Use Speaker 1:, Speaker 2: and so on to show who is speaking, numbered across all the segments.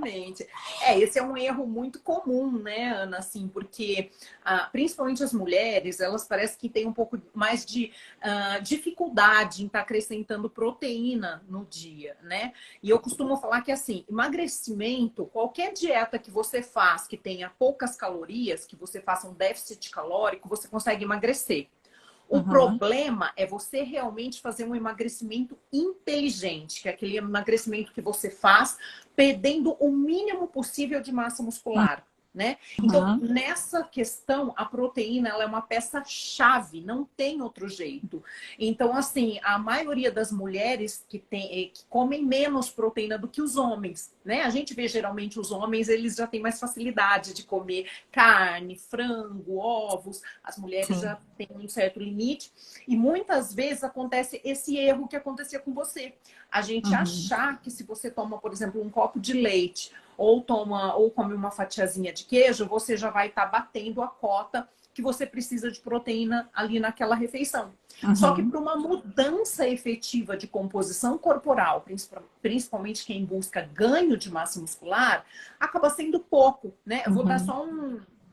Speaker 1: exatamente. Esse é um erro muito comum, né, Ana, assim, porque principalmente as mulheres, elas parecem que têm um pouco mais de dificuldade em estar acrescentando proteína no dia, né? E eu costumo falar que, assim, emagrecimento, qualquer dieta que você faz que tenha poucas calorias, que você faça um déficit calórico, você consegue emagrecer. O problema é você realmente fazer um emagrecimento inteligente, que é aquele emagrecimento que você faz perdendo o mínimo possível de massa muscular, né? Então, nessa questão, a proteína ela é uma peça-chave, não tem outro jeito. Então, assim, a maioria das mulheres que comem menos proteína do que os homens, né? A gente vê geralmente os homens, eles já têm mais facilidade de comer carne, frango, ovos. As mulheres já têm um certo limite. E muitas vezes acontece esse erro que acontecia com você. A gente achar que se você toma, por exemplo, um copo de leite ou come uma fatiazinha de queijo, você já vai estar batendo a cota que você precisa de proteína ali naquela refeição. Só que para uma mudança efetiva de composição corporal, principalmente quem busca ganho de massa muscular, acaba sendo pouco, né? Eu vou dar só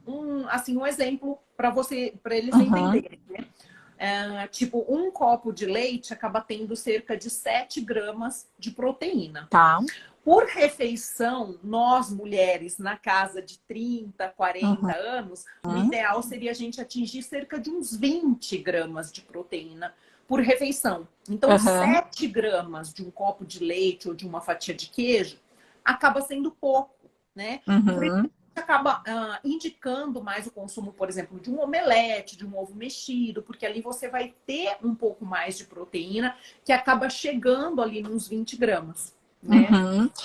Speaker 1: um exemplo para eles entenderem, né? Tipo, um copo de leite acaba tendo cerca de 7 gramas de proteína.
Speaker 2: Tá.
Speaker 1: Por refeição, nós mulheres na casa de 30, 40 anos, o ideal seria a gente atingir cerca de uns 20 gramas de proteína por refeição. Então, 7 gramas de um copo de leite ou de uma fatia de queijo acaba sendo pouco, né? Por isso acaba indicando mais o consumo, por exemplo, de um omelete, de um ovo mexido, porque ali você vai ter um pouco mais de proteína que acaba chegando ali nos 20 gramas. Né?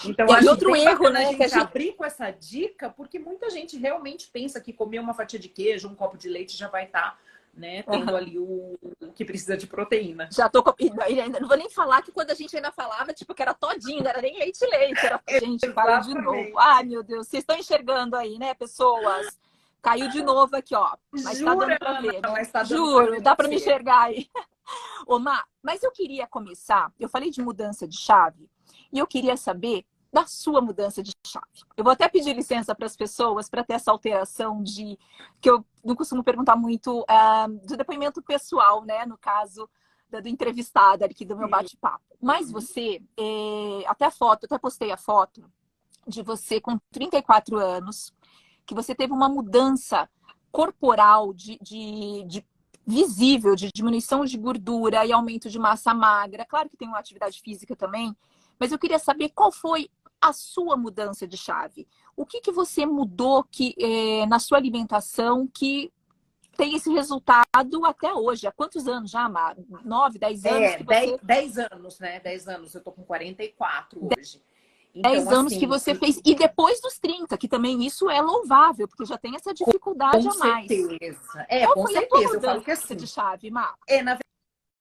Speaker 1: Então,
Speaker 2: e
Speaker 1: acho
Speaker 2: outro
Speaker 1: bem
Speaker 2: erro,
Speaker 1: bacana
Speaker 2: né,
Speaker 1: a gente abrir com essa dica, porque muita gente realmente pensa que comer uma fatia de queijo, um copo de leite já vai estar, né, tendo ali o que precisa de proteína.
Speaker 2: Já tô ainda não vou nem falar que quando a gente ainda falava, tipo, que era todinho, não era nem leite, era gente, caiu de novo. Ai, meu Deus, vocês estão enxergando aí, né, pessoas? Caiu de novo aqui, ó. Mas tá dando pra ver, né? Juro, dá pra me enxergar aí. Ô, Má, mas eu queria começar, eu falei de mudança de chave, e eu queria saber da sua mudança de chave. Eu vou até pedir licença para as pessoas para ter essa alteração que eu não costumo perguntar muito do depoimento pessoal, né? No caso do entrevistado aqui do meu bate-papo. Mas você, até postei a foto de você com 34 anos, que você teve uma mudança corporal de visível, de diminuição de gordura e aumento de massa magra. Claro que tem uma atividade física também, mas eu queria saber qual foi a sua mudança de chave. O que você mudou na sua alimentação que tem esse resultado até hoje? Há quantos anos já, Mar? 9, 10 anos?
Speaker 1: 10 anos, né? 10 anos. Eu tô com 44 hoje.
Speaker 2: 10
Speaker 1: então,
Speaker 2: anos
Speaker 1: assim,
Speaker 2: que você fez. E depois dos 30, que também isso é louvável, porque já tem essa dificuldade a mais.
Speaker 1: Com certeza.
Speaker 2: Qual
Speaker 1: Com
Speaker 2: foi a tua
Speaker 1: certeza. Eu falo que
Speaker 2: mudança
Speaker 1: assim,
Speaker 2: de chave, Mar?
Speaker 1: na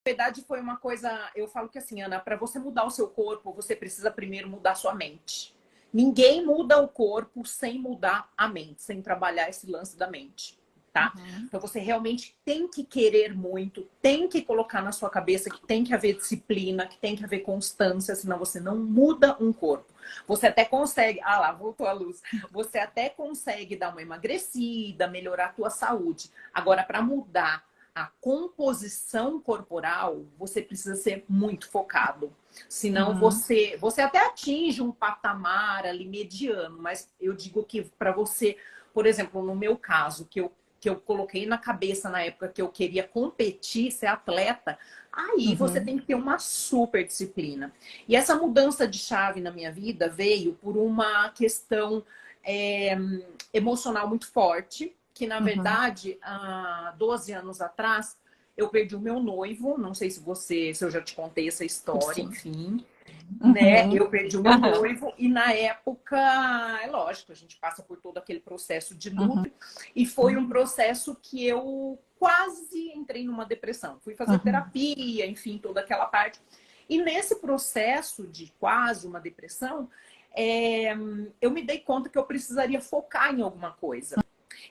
Speaker 1: verdade, foi uma coisa. Eu falo que assim, Ana, para você mudar o seu corpo, você precisa primeiro mudar sua mente. Ninguém muda o corpo sem mudar a mente, sem trabalhar esse lance da mente. Tá? Então você realmente tem que querer muito, tem que colocar na sua cabeça que tem que haver disciplina, que tem que haver constância, senão você não muda um corpo. Você até consegue, lá, voltou a luz. Você até consegue dar uma emagrecida, melhorar a tua saúde. Agora, para mudar a composição corporal, você precisa ser muito focado. Senão você até atinge um patamar ali mediano, mas eu digo que para você, por exemplo, no meu caso, que eu coloquei na cabeça na época que eu queria competir, ser atleta, aí você tem que ter uma super disciplina. E essa mudança de chave na minha vida veio por uma questão emocional muito forte, que na verdade, há 12 anos atrás, eu perdi o meu noivo, não sei se eu já te contei essa história, enfim. Né? Eu perdi o meu noivo e na época, é lógico, a gente passa por todo aquele processo de luto e foi um processo que eu quase entrei numa depressão. Fui fazer terapia, enfim, toda aquela parte. E nesse processo de quase uma depressão, eu me dei conta que eu precisaria focar em alguma coisa.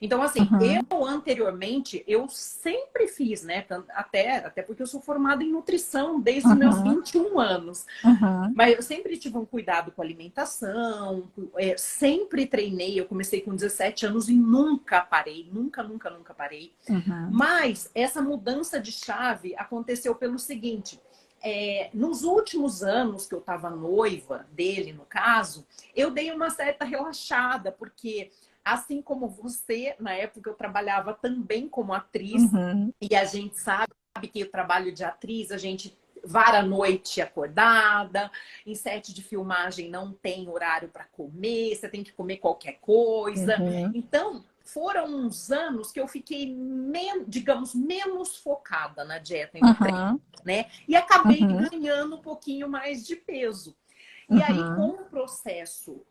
Speaker 1: Então, assim,
Speaker 2: Uhum.
Speaker 1: eu anteriormente, eu sempre fiz, né? Até porque eu sou formada em nutrição desde os meus
Speaker 2: Uhum.
Speaker 1: 21 anos.
Speaker 2: Uhum.
Speaker 1: Mas eu sempre tive um cuidado com a alimentação, sempre treinei. Eu comecei com 17 anos e nunca parei, nunca, nunca, nunca parei.
Speaker 2: Uhum.
Speaker 1: Mas essa mudança de chave aconteceu pelo seguinte: nos últimos anos que eu estava noiva dele, no caso, eu dei uma certa relaxada, porque assim como você, na época eu trabalhava também como atriz,
Speaker 2: Uhum.
Speaker 1: e a gente sabe que o trabalho de atriz, a gente vara a noite acordada, em set de filmagem não tem horário para comer, você tem que comer qualquer coisa.
Speaker 2: Uhum.
Speaker 1: Então, foram uns anos que eu fiquei, digamos, menos focada na dieta e no treino,
Speaker 2: Uhum.
Speaker 1: né? E acabei
Speaker 2: Uhum.
Speaker 1: ganhando um pouquinho mais de peso. E aí, com
Speaker 2: Uhum.
Speaker 1: o processo,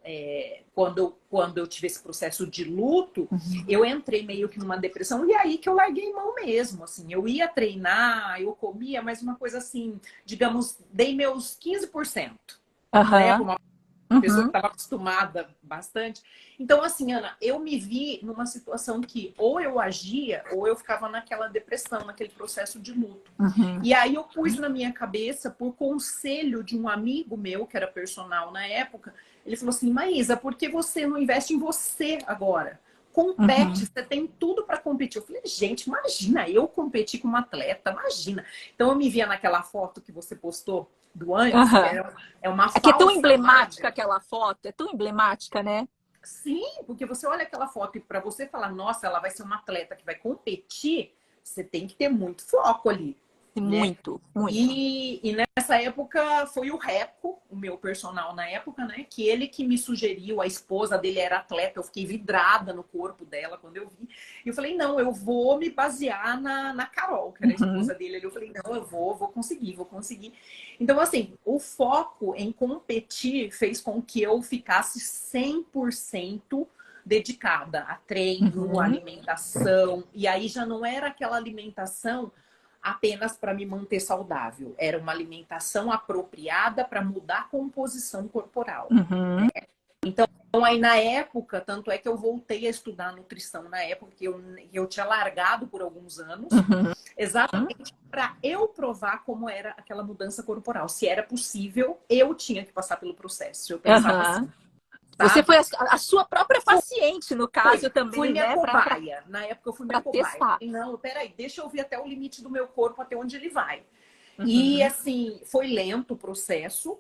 Speaker 1: quando eu tive esse processo de luto,
Speaker 2: Uhum.
Speaker 1: eu entrei meio que numa depressão, e aí que eu larguei mão mesmo, assim, eu ia treinar, eu comia, mas uma coisa assim, digamos, dei meus 15%, né, para
Speaker 2: Uhum.
Speaker 1: uma pessoa que
Speaker 2: Uhum.
Speaker 1: estava acostumada bastante. Então, assim, Ana, eu me vi numa situação que ou eu agia ou eu ficava naquela depressão, naquele processo de luto.
Speaker 2: Uhum.
Speaker 1: E aí eu pus na minha cabeça, por conselho de um amigo meu, que era personal na época, ele falou assim: Maísa, por que você não investe em você agora? Compete,
Speaker 2: Uhum.
Speaker 1: você tem tudo para competir. Eu falei, gente, imagina eu competir com uma atleta, imagina. Então eu me via naquela foto que você postou do antes, que
Speaker 2: Uhum.
Speaker 1: é uma
Speaker 2: É que é tão
Speaker 1: falsa
Speaker 2: emblemática
Speaker 1: magra.
Speaker 2: aquela foto, é tão emblemática, né?
Speaker 1: Sim, porque você olha aquela foto e para você falar, nossa, ela vai ser uma atleta que vai competir, você tem que ter muito foco ali, né?
Speaker 2: Muito, muito.
Speaker 1: E nessa época foi o Reco, o meu personal na época, né? Que ele que me sugeriu, a esposa dele era atleta, eu fiquei vidrada no corpo dela quando eu vi. E eu falei, não, eu vou me basear na Carol, que era a
Speaker 2: Uhum.
Speaker 1: esposa dele. Eu falei, não, eu vou conseguir, vou conseguir. Então, assim, o foco em competir fez com que eu ficasse 100% dedicada a treino, a
Speaker 2: Uhum.
Speaker 1: alimentação. E aí já não era aquela alimentação apenas para me manter saudável. Era uma alimentação apropriada para mudar a composição corporal.
Speaker 2: Uhum.
Speaker 1: Então, aí na época, tanto é que eu voltei a estudar nutrição na época, que eu tinha largado por alguns anos,
Speaker 2: Uhum.
Speaker 1: exatamente para eu provar como era aquela mudança corporal. Se era possível, eu tinha que passar pelo processo. Eu pensava
Speaker 2: Uhum.
Speaker 1: assim,
Speaker 2: Você
Speaker 1: sabe?
Speaker 2: foi a sua própria paciente, no caso,
Speaker 1: Fui
Speaker 2: também,
Speaker 1: minha
Speaker 2: né? Para
Speaker 1: cobaia. Na época eu fui minha cobaia.
Speaker 2: testar.
Speaker 1: E não, peraí, deixa eu ver até o limite do meu corpo, até onde ele vai. E
Speaker 2: Uhum.
Speaker 1: assim, foi lento o processo,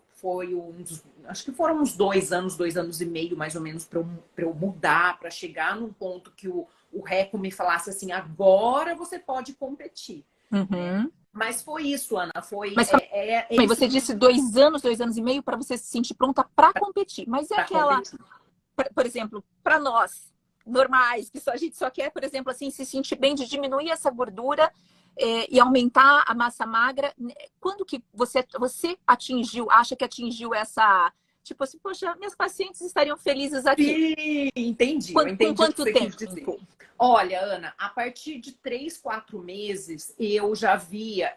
Speaker 1: acho que foram uns 2 anos, 2 anos e meio, mais ou menos, para eu mudar, para chegar num ponto que o Reco me falasse assim, agora você pode competir, né?
Speaker 2: Uhum.
Speaker 1: Mas foi isso, Ana,
Speaker 2: Mas calma
Speaker 1: é
Speaker 2: aí,
Speaker 1: isso
Speaker 2: você disse 2 anos, 2 anos e meio para você se sentir pronta para competir. Mas é
Speaker 1: para
Speaker 2: aquela,
Speaker 1: competir.
Speaker 2: por exemplo, para nós normais, que a gente só quer, por exemplo, assim, se sentir bem de diminuir essa gordura e aumentar a massa magra. Quando que você atingiu, acha que atingiu essa, tipo assim, poxa, minhas pacientes estariam felizes aqui?
Speaker 1: Sim, entendi, eu
Speaker 2: Com
Speaker 1: entendi o que
Speaker 2: quanto
Speaker 1: você quis
Speaker 2: tempo?
Speaker 1: dizer. Olha, Ana, a partir de 3, 4 meses eu já via.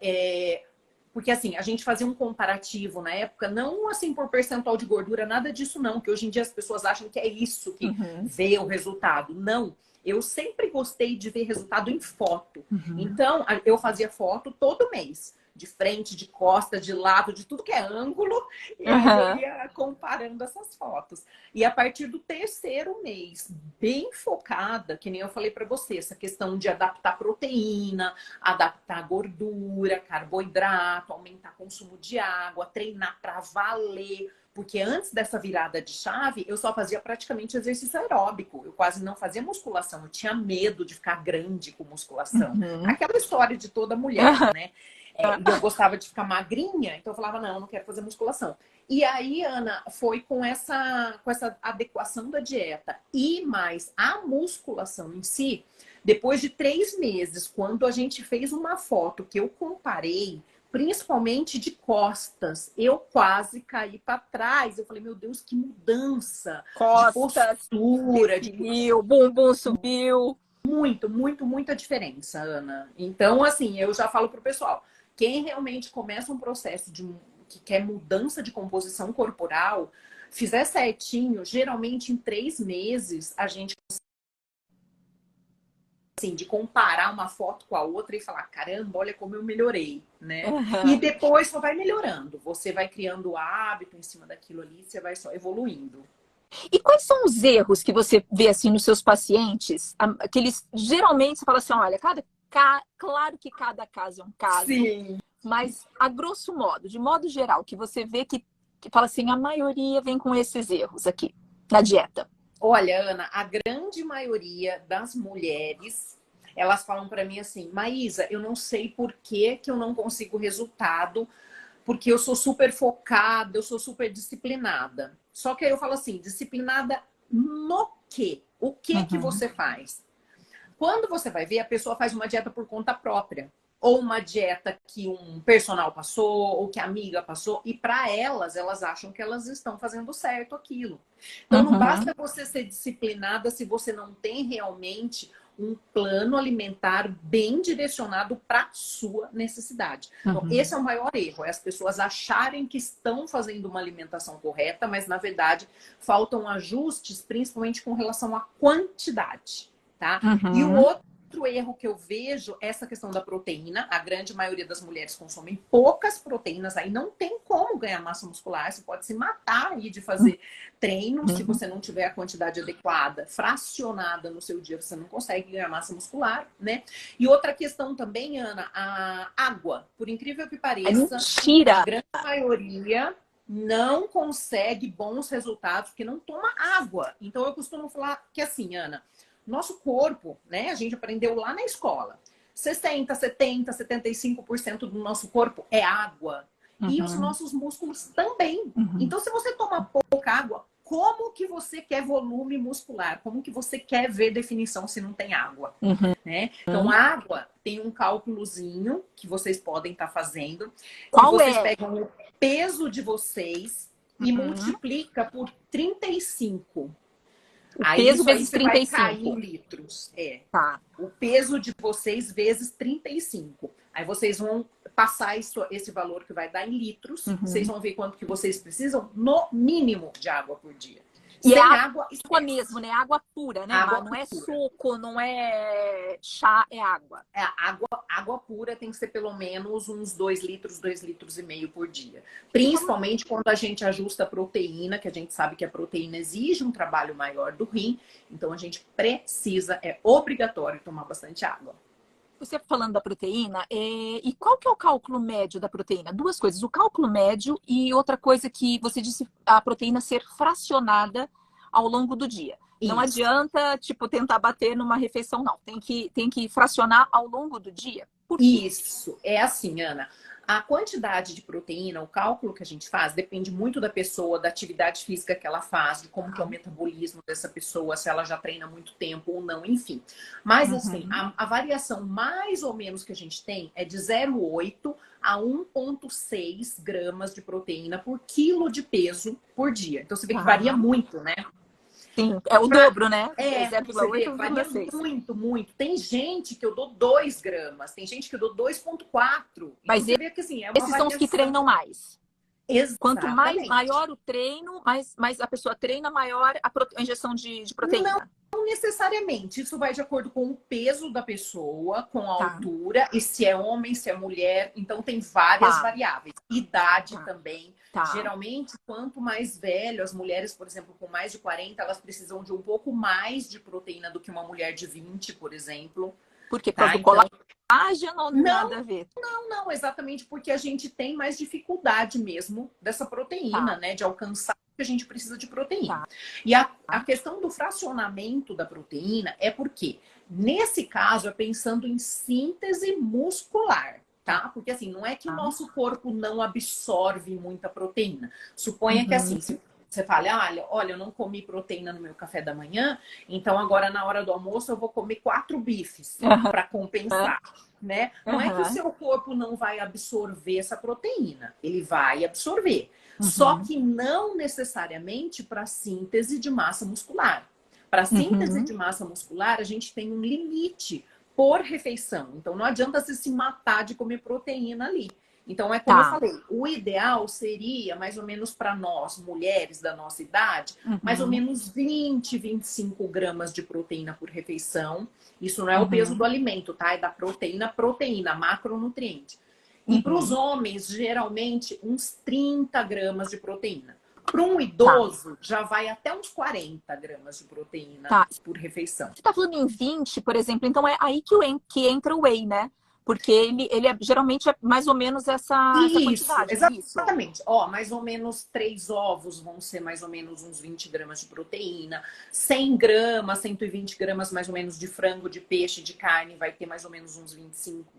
Speaker 1: Porque assim, a gente fazia um comparativo na época, não assim por percentual de gordura, nada disso não, que hoje em dia as pessoas acham que é isso que
Speaker 2: Uhum,
Speaker 1: vê o resultado. Não. Eu sempre gostei de ver resultado em foto.
Speaker 2: uhum,
Speaker 1: Então, eu fazia foto todo mês. De frente, de costa, de lado, de tudo que é ângulo. E aí eu
Speaker 2: uhum,
Speaker 1: ia comparando essas fotos. E a partir do terceiro mês, bem focada, que nem eu falei para você, essa questão de adaptar proteína, adaptar gordura, carboidrato, aumentar consumo de água, treinar para valer. Porque antes dessa virada de chave, eu só fazia praticamente exercício aeróbico. Eu quase não fazia musculação. Eu tinha medo de ficar grande com musculação.
Speaker 2: uhum,
Speaker 1: Aquela história de toda mulher,
Speaker 2: uhum.
Speaker 1: né? E eu gostava de ficar magrinha, então eu falava, não, eu não quero fazer musculação. E aí, Ana, foi com essa adequação da dieta e mais a musculação em si, depois de 3 meses, quando a gente fez uma foto que eu comparei, principalmente de costas, eu quase caí para trás. Eu falei, meu Deus, que mudança de
Speaker 2: Costas,
Speaker 1: postura, de
Speaker 2: definiu, bumbum subiu.
Speaker 1: muito, muito, muita diferença, Ana. Então, assim, eu já falo pro pessoal, quem realmente começa um processo que quer mudança de composição corporal, fizer certinho, geralmente em 3 meses a gente assim, de comparar uma foto com a outra e falar, caramba, olha como eu melhorei, né?
Speaker 2: Uhum.
Speaker 1: E depois só vai melhorando. Você vai criando hábito em cima daquilo ali, você vai só evoluindo.
Speaker 2: E quais são os erros que você vê assim nos seus pacientes? Aqueles geralmente você fala assim, olha, claro que cada caso é um caso,
Speaker 1: Sim.
Speaker 2: mas a grosso modo, de modo geral, que você vê que fala assim, a maioria vem com esses erros aqui na dieta.
Speaker 1: Olha, Ana, a grande maioria das mulheres, elas falam para mim assim, Maísa, eu não sei por que que eu não consigo resultado, porque eu sou super focada, eu sou super disciplinada. Só que aí eu falo assim, disciplinada no quê? O que que
Speaker 2: Uhum.
Speaker 1: você faz? Quando você vai ver, a pessoa faz uma dieta por conta própria. Ou uma dieta que um personal passou, ou que a amiga passou, e para elas, elas acham que elas estão fazendo certo aquilo. Então não
Speaker 2: Uhum.
Speaker 1: basta você ser disciplinada se você não tem realmente um plano alimentar bem direcionado para a sua necessidade. Então, esse
Speaker 2: Uhum.
Speaker 1: é o maior erro, é as pessoas acharem que estão fazendo uma alimentação correta, mas na verdade faltam ajustes, principalmente com relação à quantidade. Tá? E o
Speaker 2: Uhum.
Speaker 1: outro erro que eu vejo é essa questão da proteína. A grande maioria das mulheres consomem poucas proteínas, aí não tem como ganhar massa muscular. Você pode se matar aí de fazer treino se
Speaker 2: Uhum.
Speaker 1: você não tiver a quantidade adequada, fracionada no seu dia, você não consegue ganhar massa muscular, né? E outra questão também, Ana, a água. Por incrível que
Speaker 2: É
Speaker 1: pareça, a
Speaker 2: mentira!
Speaker 1: grande maioria não consegue bons resultados porque não toma água. Então eu costumo falar que assim, Ana, nosso corpo, né? A gente aprendeu lá na escola. 60, 70, 75% do nosso corpo é água. E os
Speaker 2: Uhum.
Speaker 1: nossos músculos também.
Speaker 2: Uhum.
Speaker 1: Então, se você toma pouca água, como que você quer volume muscular? Como que você quer ver definição se não tem água?
Speaker 2: Uhum.
Speaker 1: Né? Então, a água tem um cálculozinho que vocês podem estar fazendo, que
Speaker 2: Qual
Speaker 1: vocês
Speaker 2: é?
Speaker 1: pegam o peso de vocês e
Speaker 2: Uhum.
Speaker 1: multiplica por 35.
Speaker 2: O
Speaker 1: Aí
Speaker 2: peso
Speaker 1: isso aí
Speaker 2: vezes
Speaker 1: você vai cair em
Speaker 2: 35.
Speaker 1: litros. É.
Speaker 2: Tá.
Speaker 1: O peso de vocês vezes 35. Aí vocês vão passar esse valor que vai dar em litros. Vocês
Speaker 2: Uhum.
Speaker 1: vão ver quanto que vocês precisam no mínimo de água por dia.
Speaker 2: E é
Speaker 1: Sem água,
Speaker 2: água mesmo,
Speaker 1: esquece.
Speaker 2: né? Água pura, né?
Speaker 1: Água
Speaker 2: Não é
Speaker 1: pura.
Speaker 2: suco, não é chá, é água.
Speaker 1: É, água pura tem que ser pelo menos uns 2 litros, 2,5 litros por dia.
Speaker 2: E vamos...
Speaker 1: Principalmente quando a gente ajusta a proteína, que a gente sabe que a proteína exige um trabalho maior do rim. Então a gente precisa, é obrigatório tomar bastante água.
Speaker 2: Você falando da proteína, e qual que é o cálculo médio da proteína? Duas coisas, o cálculo médio e outra coisa que você disse, a proteína ser fracionada ao longo do dia. Não
Speaker 1: Isso.
Speaker 2: adianta, tipo, tentar bater numa refeição, não. Tem que fracionar ao longo do dia. Por quê?
Speaker 1: Isso, é assim, Ana. A quantidade de proteína, o cálculo que a gente faz, depende muito da pessoa, da atividade física que ela faz, de como que é o metabolismo dessa pessoa, se ela já treina há muito tempo ou não, enfim. Mas, assim,
Speaker 2: Uhum.
Speaker 1: a variação mais ou menos que a gente tem é de 0,8 a 1,6 gramas de proteína por quilo de peso por dia. Então, você vê que varia
Speaker 2: Tá.
Speaker 1: muito, né?
Speaker 2: Sim, é o dobro, né?
Speaker 1: Você
Speaker 2: 0,8
Speaker 1: vê,
Speaker 2: ou
Speaker 1: varia
Speaker 2: 0,6.
Speaker 1: muito, muito. Tem gente que eu dou 2 gramas, tem gente que eu dou 2,4. Então
Speaker 2: Mas
Speaker 1: você vê que assim, é uma
Speaker 2: esses são os que
Speaker 1: variação.
Speaker 2: treinam mais. Quanto mais
Speaker 1: Exatamente.
Speaker 2: maior o treino, mais a pessoa treina, maior a injeção de
Speaker 1: Não
Speaker 2: proteína.
Speaker 1: necessariamente. Isso vai de acordo com o peso da pessoa, com a
Speaker 2: Tá,
Speaker 1: altura, e se é homem, se é mulher. Então tem várias
Speaker 2: tá,
Speaker 1: variáveis. Idade
Speaker 2: tá,
Speaker 1: também.
Speaker 2: tá.
Speaker 1: Geralmente, quanto mais velho, as mulheres, por exemplo, com mais de 40, elas precisam de um pouco mais de proteína do que uma mulher de 20, por exemplo.
Speaker 2: Por quê? Por causa
Speaker 1: Tá?
Speaker 2: do
Speaker 1: Então,
Speaker 2: colágeno ou
Speaker 1: não,
Speaker 2: nada a ver?
Speaker 1: não, exatamente porque a gente tem mais dificuldade mesmo dessa proteína,
Speaker 2: Tá,
Speaker 1: né? De alcançar o que a gente precisa de proteína.
Speaker 2: tá,
Speaker 1: E a
Speaker 2: tá.
Speaker 1: questão do fracionamento da proteína é porque, nesse caso, é pensando em síntese muscular.
Speaker 2: Tá.
Speaker 1: Tá? Porque assim, não é que o nosso corpo não absorve muita proteína. Suponha que
Speaker 2: Uhum,
Speaker 1: assim, se você fala, olha, eu não comi proteína no meu café da manhã, então agora na hora do almoço eu vou comer 4 bifes para
Speaker 2: uhum,
Speaker 1: compensar, né? Não é que o
Speaker 2: uhum,
Speaker 1: seu corpo não vai absorver essa proteína, ele vai absorver, só
Speaker 2: uhum,
Speaker 1: que não necessariamente para síntese de massa muscular. Para síntese
Speaker 2: uhum.
Speaker 1: de massa muscular, a gente tem um limite por refeição. Então não adianta você se matar de comer proteína ali. Então, é como eu
Speaker 2: Tá.
Speaker 1: falei, o ideal seria, mais ou menos para nós, mulheres da nossa idade, mais ou
Speaker 2: Uhum.
Speaker 1: menos 20, 25 gramas de proteína por refeição. Isso não é o peso do
Speaker 2: Uhum.
Speaker 1: alimento, tá? É da proteína, macronutriente. E para os
Speaker 2: Uhum.
Speaker 1: homens, geralmente, uns 30 gramas de proteína. Para um
Speaker 2: Tá.
Speaker 1: idoso, já vai até uns 40 gramas de proteína
Speaker 2: Tá.
Speaker 1: por refeição.
Speaker 2: Você tá falando em 20, por exemplo, então é aí que entra o whey, né? Porque geralmente é mais ou menos essa
Speaker 1: Isso,
Speaker 2: quantidade, é isso?
Speaker 1: exatamente. Ó, mais ou menos 3 ovos vão ser mais ou menos uns 20 gramas de proteína. 100 gramas, 120 gramas mais ou menos de frango, de peixe, de carne, vai ter mais ou menos uns 25,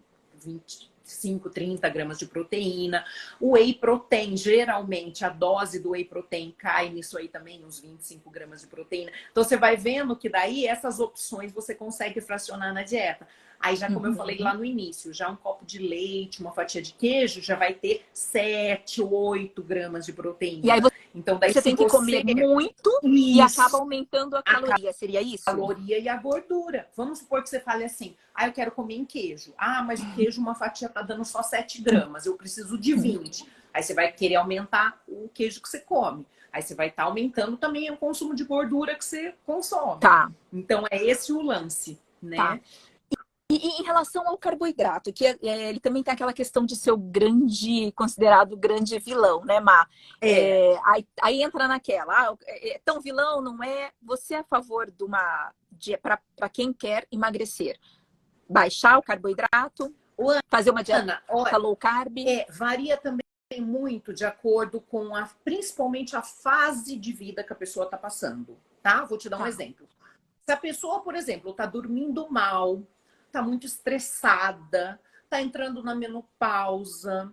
Speaker 1: 30 gramas de proteína. O whey protein, geralmente, a dose do whey protein cai nisso aí também, uns 25 gramas de proteína. Então, você vai vendo que daí essas opções você consegue fracionar na dieta. Aí, já como eu falei
Speaker 2: Uhum.
Speaker 1: lá no início, já um copo de leite, uma fatia de queijo, já vai ter 7, 8 gramas de
Speaker 2: E aí
Speaker 1: proteína. Então, daí
Speaker 2: você
Speaker 1: se
Speaker 2: tem que
Speaker 1: você...
Speaker 2: comer muito e acaba
Speaker 1: Isso,
Speaker 2: aumentando a
Speaker 1: a
Speaker 2: caloria, seria isso?
Speaker 1: caloria e a gordura. Vamos supor que você fale assim, eu quero comer em queijo. Mas o queijo, uma fatia tá dando só 7 gramas, eu preciso de 20. Aí você vai querer aumentar o queijo que você come. Aí você vai estar aumentando também o consumo de gordura que você consome.
Speaker 2: Tá,
Speaker 1: Então, é esse o lance,
Speaker 2: tá.
Speaker 1: né?
Speaker 2: E em relação ao carboidrato, que ele também tem aquela questão de ser o grande, considerado o grande vilão, né, Má?
Speaker 1: É,
Speaker 2: Aí entra naquela, é tão vilão, não é? Você é a favor de para quem quer emagrecer, baixar o carboidrato,
Speaker 1: o
Speaker 2: fazer uma dieta
Speaker 1: Ana, olha,
Speaker 2: low carb?
Speaker 1: varia também muito de acordo com principalmente a fase de vida que a pessoa está passando, tá? Vou te dar um
Speaker 2: Tá.
Speaker 1: exemplo. Se a pessoa, por exemplo, está dormindo mal, está muito estressada, está entrando na menopausa,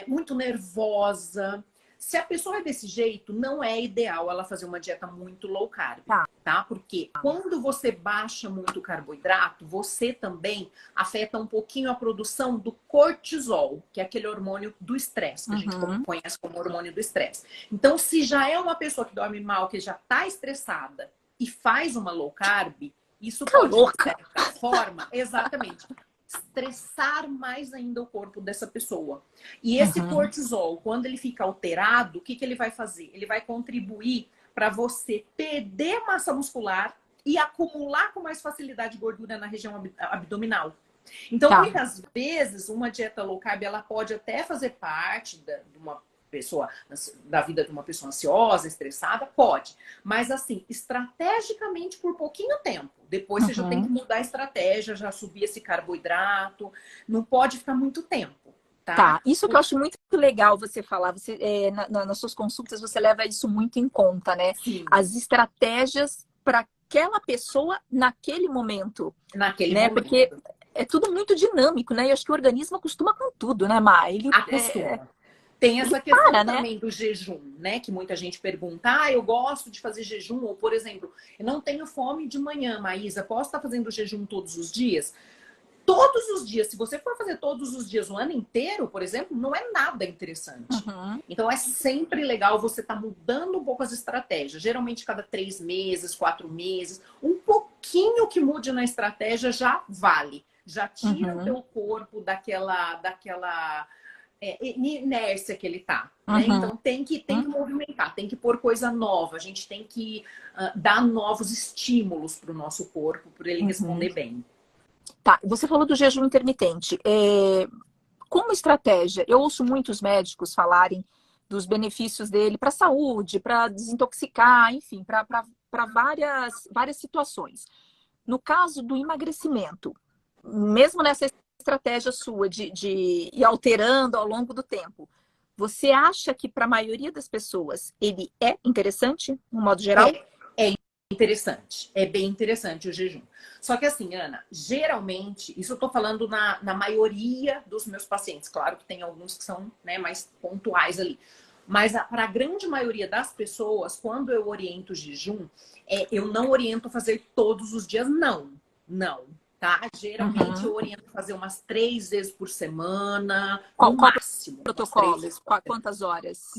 Speaker 1: muito nervosa. Se a pessoa é desse jeito, não é ideal ela fazer uma dieta muito low carb,
Speaker 2: Tá.
Speaker 1: tá? Porque quando você baixa muito o carboidrato, você também afeta um pouquinho a produção do cortisol, que é aquele hormônio do estresse, que a gente
Speaker 2: Uhum.
Speaker 1: conhece como hormônio do estresse. Então, se já é uma pessoa que dorme mal, que já está estressada e faz uma low carb, isso
Speaker 2: Tá
Speaker 1: pode, de
Speaker 2: louca.
Speaker 1: certa forma, exatamente, estressar mais ainda o corpo dessa pessoa. E esse
Speaker 2: Uhum.
Speaker 1: cortisol, quando ele fica alterado, o que ele vai fazer? Ele vai contribuir para você perder massa muscular e acumular com mais facilidade gordura na região abdominal. Então,
Speaker 2: Tá.
Speaker 1: muitas vezes, uma dieta low carb, ela pode até fazer parte de uma pessoa, da vida de uma pessoa ansiosa, estressada, pode. Mas assim, estrategicamente por pouquinho tempo. Depois você já tem que
Speaker 2: Uhum.
Speaker 1: mudar a estratégia, já subir esse carboidrato. Não pode ficar muito tempo,
Speaker 2: Tá,
Speaker 1: tá?
Speaker 2: isso que eu acho muito legal você falar, você, nas suas consultas você leva isso muito em conta, né?
Speaker 1: Sim,
Speaker 2: As estratégias para aquela pessoa naquele momento,
Speaker 1: naquele
Speaker 2: né? Porque
Speaker 1: momento.
Speaker 2: é tudo muito dinâmico, né? E eu acho que o organismo acostuma com tudo, né, Má?
Speaker 1: Acostuma. Tem
Speaker 2: Ele
Speaker 1: essa questão
Speaker 2: para, né?
Speaker 1: também do jejum, né? Que muita gente pergunta, eu gosto de fazer jejum, ou por exemplo, eu não tenho fome de manhã, Maísa, posso estar fazendo jejum todos os dias? Todos os dias, se você for fazer todos os dias o ano inteiro, por exemplo, não é nada interessante.
Speaker 2: Uhum.
Speaker 1: Então é sempre legal você estar mudando um pouco as estratégias. Geralmente cada 3 meses, 4 meses, um pouquinho que mude na estratégia já vale. Já tira o
Speaker 2: Uhum.
Speaker 1: teu corpo daquela inércia que ele tá, né?
Speaker 2: Uhum.
Speaker 1: Então tem que movimentar, tem que pôr coisa nova. A gente tem que dar novos estímulos para o nosso corpo, para ele
Speaker 2: Uhum.
Speaker 1: responder bem.
Speaker 2: Tá, você falou do jejum intermitente. Como estratégia, eu ouço muitos médicos falarem dos benefícios dele para a saúde, para desintoxicar, enfim, para várias situações. No caso do emagrecimento, mesmo nessa estratégia sua de ir alterando ao longo do tempo, você acha que para a maioria das pessoas ele é interessante, no modo geral?
Speaker 1: É interessante, é bem interessante o jejum. Só que assim, Ana, geralmente, isso eu tô falando na maioria dos meus pacientes. Claro que tem alguns que são, né, mais pontuais ali. Mas para a grande maioria das pessoas, quando eu oriento o jejum, eu não oriento fazer todos os dias, não. Não, tá? Geralmente eu
Speaker 2: Uhum.
Speaker 1: oriento fazer umas 3 vezes por semana,
Speaker 2: Qual,
Speaker 1: no
Speaker 2: qual
Speaker 1: máximo, umas três
Speaker 2: protocolo?
Speaker 1: vezes por semana.
Speaker 2: Quantas horas?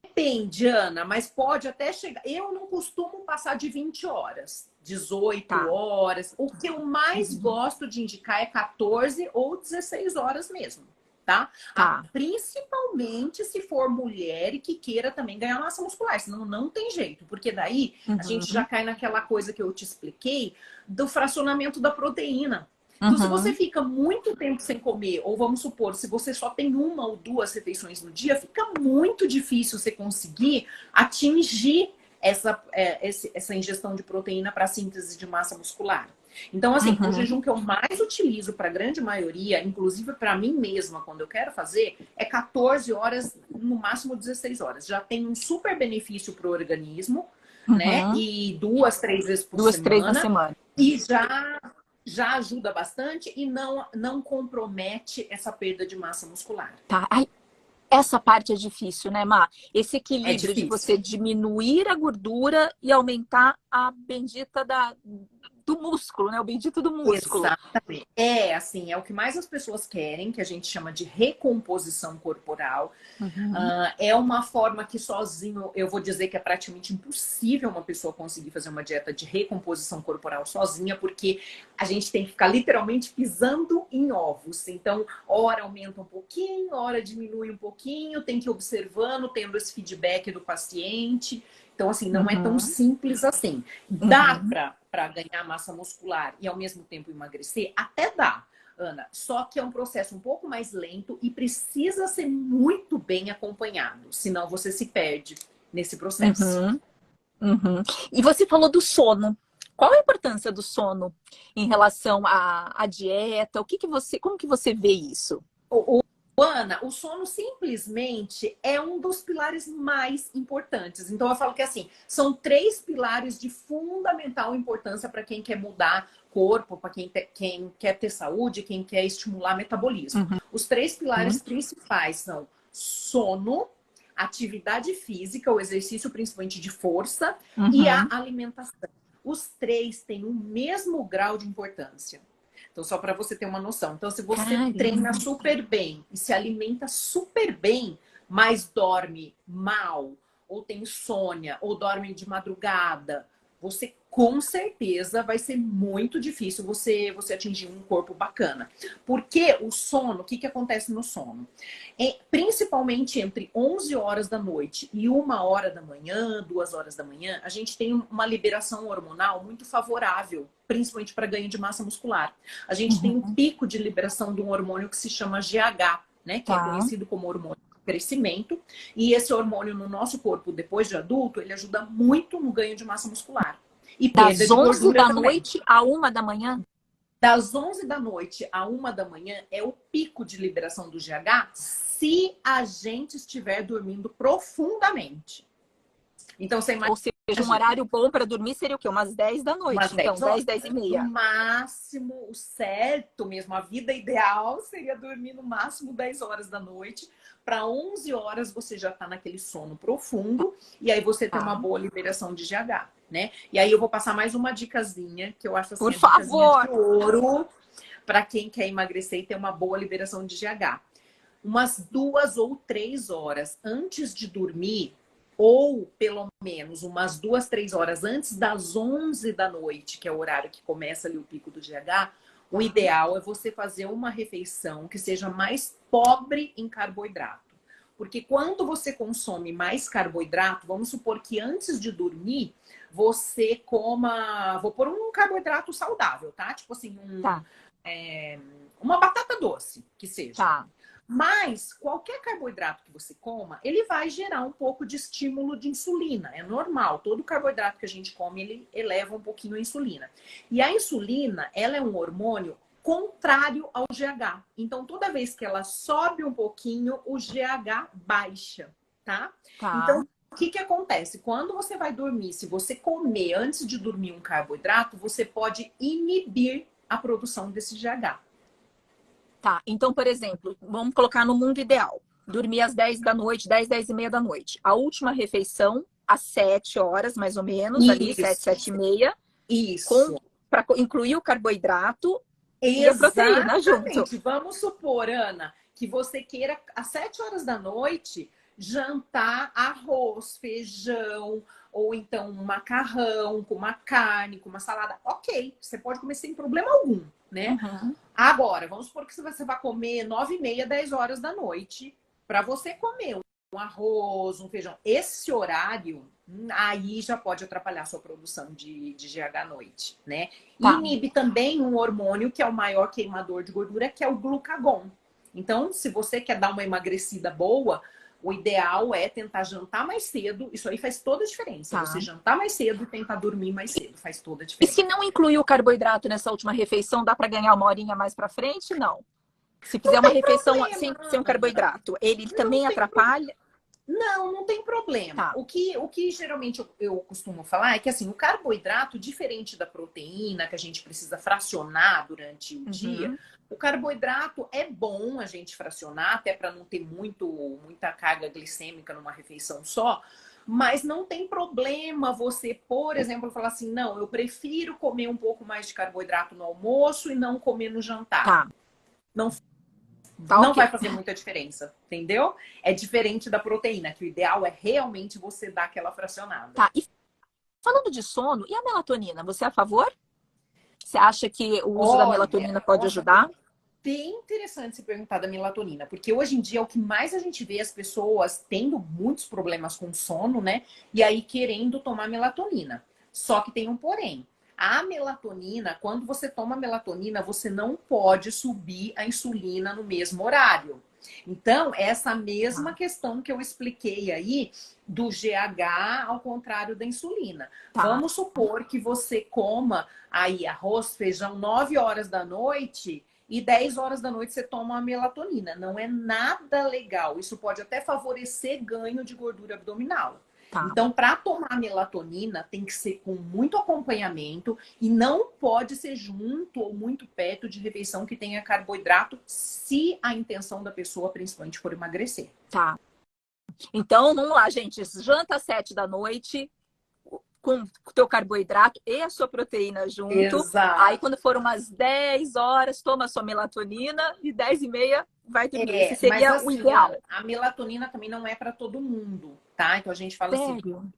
Speaker 1: Depende, Ana, mas pode até chegar. Eu não costumo passar de 20 horas, 18
Speaker 2: Tá.
Speaker 1: horas. O que eu mais
Speaker 2: Uhum.
Speaker 1: gosto de indicar é 14 ou 16 horas mesmo. tá?
Speaker 2: Tá.
Speaker 1: Principalmente se for mulher e que queira também ganhar massa muscular, senão não tem jeito, porque daí a gente já cai naquela coisa que eu te expliquei do fracionamento da proteína. Então, se você fica muito tempo sem comer, ou vamos supor, se você só tem uma ou duas refeições no dia, fica muito difícil você conseguir atingir essa ingestão de proteína para síntese de massa muscular. Então, assim, o jejum que eu mais utilizo para a grande maioria, inclusive para mim mesma, quando eu quero fazer, é 14 horas, no máximo 16 horas. Já tem um super benefício para o organismo, né? E 2, 3 vezes por
Speaker 2: 2, 3 na
Speaker 1: semana.
Speaker 2: semana.
Speaker 1: E já ajuda bastante e não compromete essa perda de massa muscular.
Speaker 2: Tá. Ai, essa parte é difícil, né, Má? Esse equilíbrio de
Speaker 1: difícil.
Speaker 2: você diminuir a gordura e aumentar a bendita do músculo, né? O bendito do músculo.
Speaker 1: Exatamente. Assim, é o que mais as pessoas querem, que a gente chama de recomposição corporal. É uma forma que sozinho, eu vou dizer que é praticamente impossível uma pessoa conseguir fazer uma dieta de recomposição corporal sozinha, porque a gente tem que ficar literalmente pisando em ovos. Então, hora aumenta um pouquinho, hora diminui um pouquinho, tem que ir observando, tendo esse feedback do paciente. Então, assim, não é tão simples assim. Dá para ganhar massa muscular e, ao mesmo tempo, emagrecer? Até dá, Ana. Só que é um processo um pouco mais lento e precisa ser muito bem acompanhado. Senão, você se perde nesse processo.
Speaker 2: E você falou do sono. Qual a importância do sono em relação à dieta? Como que você vê isso?
Speaker 1: Ana, o sono simplesmente é um dos pilares mais importantes. Então, eu falo que assim, são 3 pilares de fundamental importância para quem quer mudar corpo, para quem quer ter saúde, quem quer estimular metabolismo. Os 3 pilares principais são sono, atividade física, o exercício principalmente de força e a alimentação. Os 3 têm o mesmo grau de importância. Então, só para você ter uma noção. Então, se você treina super bem e se alimenta super bem, mas dorme mal, ou tem insônia, ou dorme de madrugada, você com certeza vai ser muito difícil você atingir um corpo bacana. Porque o sono, o que acontece no sono? Principalmente entre 11 horas da noite e 1 hora da manhã, 2 horas da manhã, a gente tem uma liberação hormonal muito favorável, principalmente para ganho de massa muscular. A gente tem um pico de liberação de um hormônio que se chama GH, né? Que é conhecido como hormônio do crescimento. E esse hormônio no nosso corpo, depois de adulto, ele ajuda muito no ganho de massa muscular. E
Speaker 2: das 11 da noite a 1 da manhã?
Speaker 1: Das 11 da noite a 1 da manhã é o pico de liberação do GH se a gente estiver dormindo profundamente. Então, você imagina...
Speaker 2: Ou seja, um horário bom para dormir seria o quê? Umas 10 da noite, então, 10, 10 e meia.
Speaker 1: No máximo, o certo mesmo, a vida ideal seria dormir no máximo 10 horas da noite. Para 11 horas você já está naquele sono profundo e aí você tem uma boa liberação de GH, né? E aí eu vou passar mais uma dicasinha que eu acho assim,
Speaker 2: por favor,
Speaker 1: de ouro para quem quer emagrecer e ter uma boa liberação de GH. Umas 2 ou 3 horas antes de dormir, ou pelo menos umas 2, 3 horas antes das 11 da noite, que é o horário que começa ali o pico do GH, o ideal é você fazer uma refeição que seja mais pobre em carboidrato. Porque quando você consome mais carboidrato, vamos supor que antes de dormir, você coma... Vou pôr um carboidrato saudável, tá? Tipo assim, uma batata doce, que seja.
Speaker 2: Tá.
Speaker 1: Mas qualquer carboidrato que você coma, ele vai gerar um pouco de estímulo de insulina. É normal. Todo carboidrato que a gente come, ele eleva um pouquinho a insulina. E a insulina, ela é um hormônio contrário ao GH. Então, toda vez que ela sobe um pouquinho, o GH baixa, tá? Então, o que acontece? Quando você vai dormir, se você comer antes de dormir um carboidrato, você pode inibir a produção desse GH.
Speaker 2: Tá, então, por exemplo, vamos colocar no mundo ideal. Dormir às 10 da noite, 10, 10 e meia da noite. A última refeição, às 7 horas, mais ou menos,
Speaker 1: isso,
Speaker 2: ali, 7, 7 e meia.
Speaker 1: Isso.
Speaker 2: Para incluir o carboidrato
Speaker 1: e
Speaker 2: a proteína junto.
Speaker 1: Vamos supor, Ana, que você queira às 7 horas da noite jantar arroz, feijão, ou então um macarrão com uma carne, com uma salada. Ok, você pode comer sem problema algum, né?
Speaker 2: Uhum.
Speaker 1: Agora, vamos supor que você vai comer 9h30, 10 horas da noite. Para você comer um arroz, um feijão, esse horário, aí já pode atrapalhar a sua produção de GH à noite, né?
Speaker 2: Tá.
Speaker 1: Inibe também um hormônio que é o maior queimador de gordura, que é o glucagon. Então, se você quer dar uma emagrecida boa, o ideal é tentar jantar mais cedo. Isso aí faz toda a diferença.
Speaker 2: Tá.
Speaker 1: Você jantar mais cedo e tentar dormir mais cedo. Faz toda a
Speaker 2: E
Speaker 1: diferença.
Speaker 2: se não incluir o carboidrato nessa última refeição, dá para ganhar uma horinha mais para frente? Não. Se fizer uma refeição sem um carboidrato, ele também atrapalha?
Speaker 1: Não tem problema.
Speaker 2: Tá.
Speaker 1: O que geralmente eu costumo falar é que assim, o carboidrato, diferente da proteína, que a gente precisa fracionar durante o dia, o carboidrato é bom a gente fracionar, até para não ter muita carga glicêmica numa refeição só. Mas não tem problema você, por exemplo, falar assim, não, eu prefiro comer um pouco mais de carboidrato no almoço e não comer no jantar.
Speaker 2: Tá.
Speaker 1: Não
Speaker 2: Tá,
Speaker 1: vai fazer muita diferença, entendeu? É diferente da proteína, que o ideal é realmente você dar aquela fracionada.
Speaker 2: Tá. E falando de sono, e a melatonina, você é a favor? Você acha que o uso da melatonina pode ajudar?
Speaker 1: Bem interessante se perguntar da melatonina, porque hoje em dia é o que mais a gente vê as pessoas tendo muitos problemas com sono, né? E aí querendo tomar melatonina. Só que tem um porém. A melatonina, quando você toma melatonina, você não pode subir a insulina no mesmo horário. Então, essa mesma questão que eu expliquei aí do GH ao contrário da insulina.
Speaker 2: Tá.
Speaker 1: Vamos supor que você coma aí arroz, feijão 9 horas da noite e 10 horas da noite você toma a melatonina. Não é nada legal. Isso pode até favorecer ganho de gordura abdominal.
Speaker 2: Tá.
Speaker 1: Então, para tomar melatonina, tem que ser com muito acompanhamento e não pode ser junto ou muito perto de refeição que tenha carboidrato, se a intenção da pessoa, principalmente, for emagrecer.
Speaker 2: Tá. Então, vamos lá, gente. Janta às 7 da noite, com o teu carboidrato e a sua proteína junto.
Speaker 1: Exato.
Speaker 2: Aí, quando for umas 10 horas, toma a sua melatonina e 10h30 vai dormir. Esse seria
Speaker 1: mas, assim,
Speaker 2: o ideal.
Speaker 1: A melatonina também não é para todo mundo, tá? Então a gente fala
Speaker 2: Sério?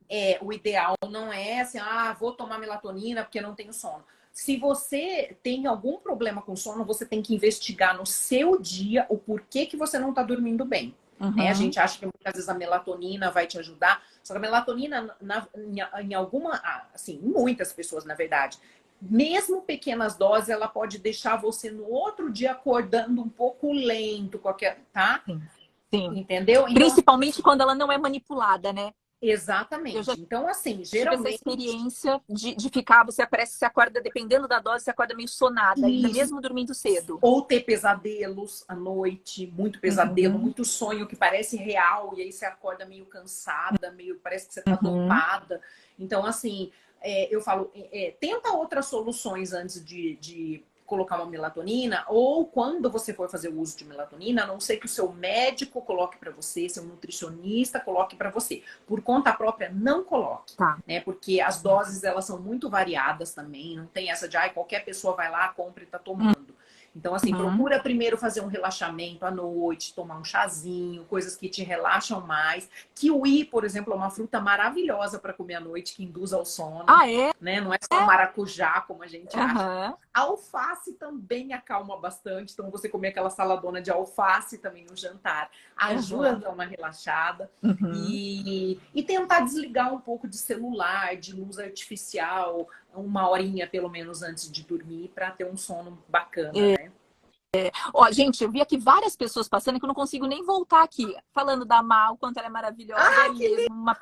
Speaker 1: assim, o ideal não é assim, vou tomar melatonina porque eu não tenho sono. Se você tem algum problema com sono, você tem que investigar no seu dia o porquê que você não está dormindo bem. Né? A gente acha que muitas vezes a melatonina vai te ajudar, só que a melatonina, em muitas pessoas, na verdade, mesmo pequenas doses, ela pode deixar você no outro dia acordando um pouco lento, tá?
Speaker 2: Sim.
Speaker 1: Entendeu? Então,
Speaker 2: principalmente quando ela não é manipulada, né?
Speaker 1: Exatamente. Então, assim, geralmente...
Speaker 2: essa experiência de ficar, você acorda, dependendo da dose, você acorda meio sonada, ainda mesmo dormindo cedo.
Speaker 1: Ou ter pesadelos à noite, muito pesadelo, muito sonho que parece real, e aí você acorda meio cansada, parece que você tá dopada. Então, assim, eu falo, tenta outras soluções antes de colocar uma melatonina, ou quando você for fazer o uso de melatonina, a não ser que o seu médico coloque para você, seu nutricionista coloque para você. Por conta própria, não coloque, né? Porque as doses, elas são muito variadas também, não tem essa de, qualquer pessoa vai lá, compra e tá tomando. Então, assim, procura primeiro fazer um relaxamento à noite, tomar um chazinho, coisas que te relaxam mais. Kiwi, por exemplo, é uma fruta maravilhosa para comer à noite, que induz ao sono. Né? Não é só maracujá, como a gente acha. Alface também acalma bastante. Então, você comer aquela saladona de alface também no jantar ajuda a dar uma relaxada. E tentar desligar um pouco de celular, de luz artificial, uma horinha pelo menos antes de dormir, para ter um sono bacana, né?
Speaker 2: Ó, gente, eu vi aqui várias pessoas passando que eu não consigo nem voltar aqui, falando da Mal, quanto ela é maravilhosa.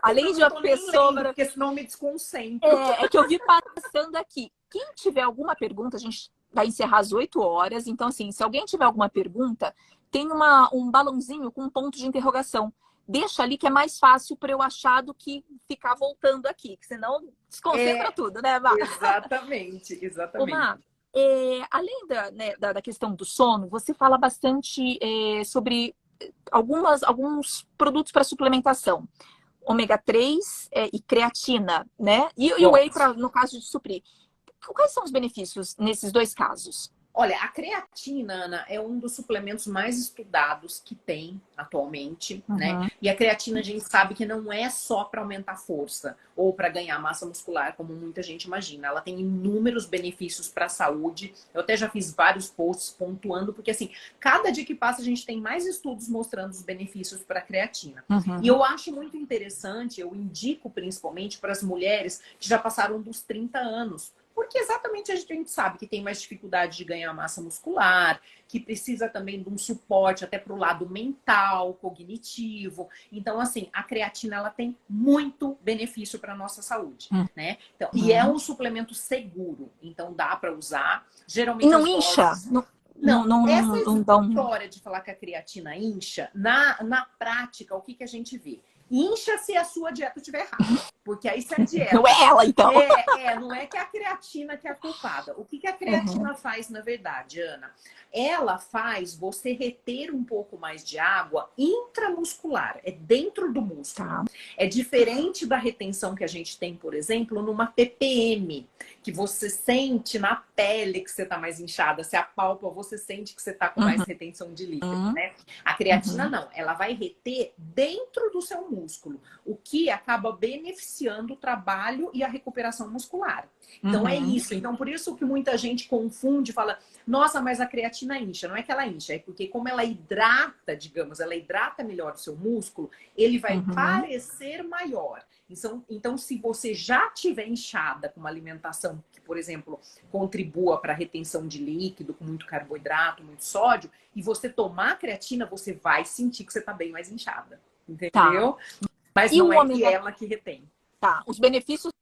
Speaker 2: Além de uma pessoa maravilhosa.
Speaker 1: Porque senão me desconcentro.
Speaker 2: É que eu vi passando aqui. Quem tiver alguma pergunta, a gente vai encerrar às 8 horas. Então, assim, se alguém tiver alguma pergunta, tem um balãozinho com um ponto de interrogação. Deixa ali que é mais fácil para eu achar do que ficar voltando aqui, que senão desconcentra tudo, né, Má?
Speaker 1: Exatamente.
Speaker 2: Ô, Má, além da questão do sono, você fala bastante sobre alguns produtos para suplementação. Ômega 3 e creatina, né? E o whey, no caso de suprir. Quais são os benefícios nesses dois casos?
Speaker 1: Olha, a creatina, Ana, é um dos suplementos mais estudados que tem atualmente, né? E a creatina a gente sabe que não é só para aumentar força ou para ganhar massa muscular, como muita gente imagina. Ela tem inúmeros benefícios para a saúde. Eu até já fiz vários posts pontuando, porque assim, cada dia que passa a gente tem mais estudos mostrando os benefícios para a creatina. E eu acho muito interessante, eu indico principalmente para as mulheres que já passaram dos 30 anos. Porque exatamente a gente sabe que tem mais dificuldade de ganhar massa muscular, que precisa também de um suporte até para o lado mental, cognitivo. Então, assim, a creatina ela tem muito benefício para a nossa saúde, né? Então, e é um suplemento seguro, então dá para usar.
Speaker 2: E
Speaker 1: Geralmente
Speaker 2: não
Speaker 1: as
Speaker 2: incha?
Speaker 1: doses... Essa
Speaker 2: Não dá um...
Speaker 1: história de falar que a creatina incha, na prática, o que, que a gente vê? Incha se a sua dieta estiver errada. Porque aí se a dieta...
Speaker 2: Não é ela, então.
Speaker 1: Não é que é a creatina que é a culpada. O que, que a creatina faz, na verdade, Ana? Ela faz você reter um pouco mais de água intramuscular. É dentro do músculo.
Speaker 2: Tá.
Speaker 1: É diferente da retenção que a gente tem, por exemplo, numa TPM. Que você sente na pele que você está mais inchada. Se apalpa, você sente que você está com mais retenção de líquido, né? A creatina não. Ela vai reter dentro do seu músculo. O que acaba beneficiando o trabalho e a recuperação muscular. Então é isso. Então por isso que muita gente confunde e fala, nossa, mas a creatina incha. Não é que ela incha, é porque como ela hidrata, digamos, ela hidrata melhor o seu músculo, ele vai parecer maior. Então, se você já tiver inchada com uma alimentação que, por exemplo, contribua para a retenção de líquido, com muito carboidrato, muito sódio, e você tomar a creatina, você vai sentir que você está bem mais inchada. Entendeu? Tá. Mas e não é que ela que retém.
Speaker 2: Tá, os benefícios